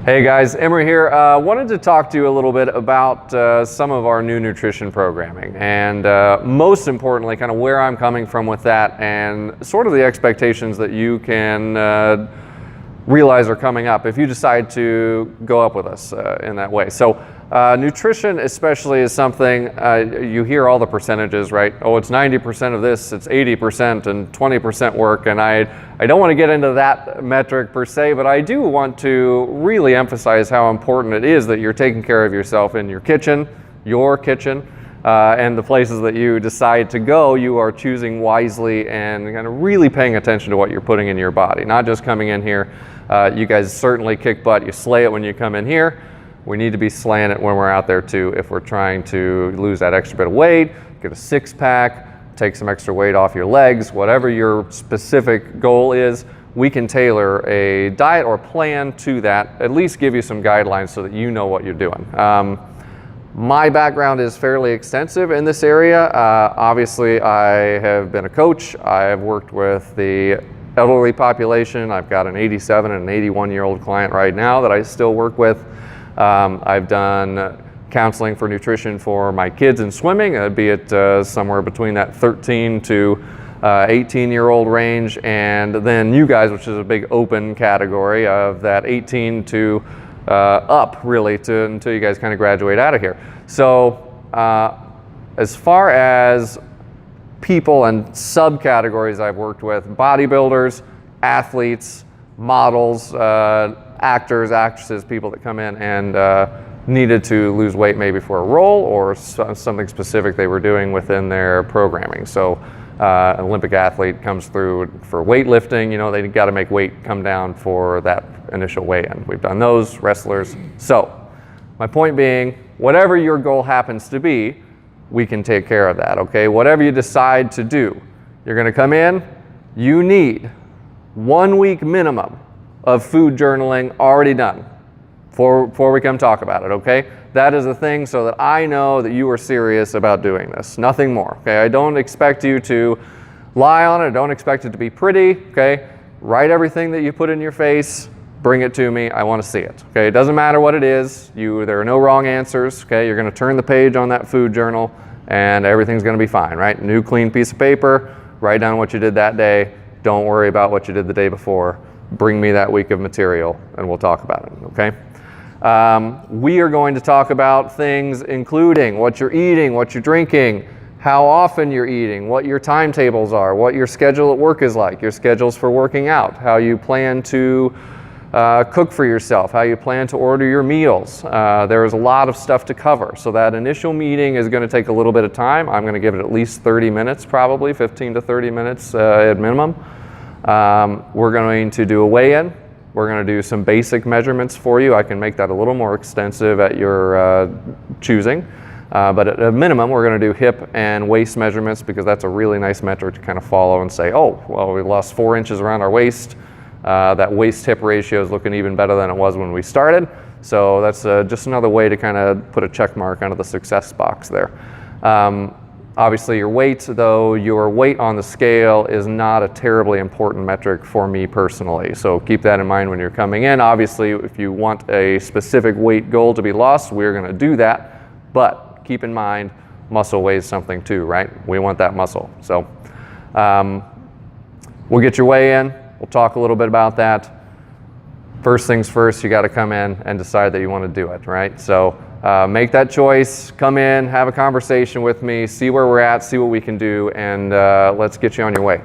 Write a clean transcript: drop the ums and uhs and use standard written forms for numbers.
Hey guys, Emery here. Wanted to talk to you a little bit about some of our new nutrition programming and most importantly, kind of where I'm coming from with that and sort of the expectations that you can realize are coming up if you decide to go up with us in that way. So nutrition especially is something, you hear all the percentages, right? Oh, it's 90% of this, it's 80% and 20% work, and I don't want to get into that metric per se, but I do want to really emphasize how important it is that you're taking care of yourself in your kitchen, and the places that you decide to go, you are choosing wisely and kind of really paying attention to what you're putting in your body, not just coming in here. You guys certainly kick butt, you slay it when you come in here. We need to be slaying it when we're out there too if we're trying to lose that extra bit of weight, get a six-pack, take some extra weight off your legs, whatever your specific goal is, we can tailor a diet or plan to that, at least give you some guidelines so that you know what you're doing. My background is fairly extensive in this area. Obviously, I have been a coach. I have worked with the elderly population. I've got an 87 and an 81-year-old client right now that I still work with. I've done counseling for nutrition for my kids in swimming, be it somewhere between that 13 to 18-year-old range, and then you guys, which is a big open category of that 18 to up really until you guys kind of graduate out of here. So as far as people and subcategories I've worked with, bodybuilders, athletes, models, actors, actresses, people that come in and needed to lose weight maybe for a role or something specific they were doing within their programming. So an Olympic athlete comes through for weightlifting, you know, they got to make weight come down for that initial weigh-in. We've done those, wrestlers. So my point being, whatever your goal happens to be, we can take care of that, okay? Whatever you decide to do, you're gonna come in, you need 1 week minimum of food journaling already done before we come talk about it, okay? That is a thing so that I know that you are serious about doing this, nothing more, okay? I don't expect you to lie on it, I don't expect it to be pretty, okay? Write everything that you put in your face, bring it to me, I want to see it, okay? It doesn't matter what it is, there are no wrong answers, okay? You're gonna turn the page on that food journal and everything's gonna be fine, right? New clean piece of paper, write down what you did that day, don't worry about what you did the day before. Bring me that week of material and we'll talk about it, okay? We are going to talk about things including what you're eating, what you're drinking, how often you're eating, what your timetables are, what your schedule at work is like, your schedules for working out, how you plan to cook for yourself, how you plan to order your meals. There is a lot of stuff to cover. So that initial meeting is going to take a little bit of time. I'm going to give it at least 30 minutes, probably 15 to 30 minutes at minimum. We're going to do a weigh-in. We're going to do some basic measurements for you. I can make that a little more extensive at your choosing. But at a minimum, we're going to do hip and waist measurements because that's a really nice metric to kind of follow and say, oh, well, we lost 4 inches around our waist. That waist-hip ratio is looking even better than it was when we started. So that's just another way to kind of put a check mark under the success box there. Obviously your weight, though, your weight on the scale is not a terribly important metric for me personally. So keep that in mind when you're coming in. Obviously, if you want a specific weight goal to be lost, we're going to do that. But keep in mind, muscle weighs something too, right? We want that muscle. So we'll get your weigh in. We'll talk a little bit about that. First things first, you got to come in and decide that you want to do it, right? So make that choice, come in, have a conversation with me, see where we're at, see what we can do, and let's get you on your way.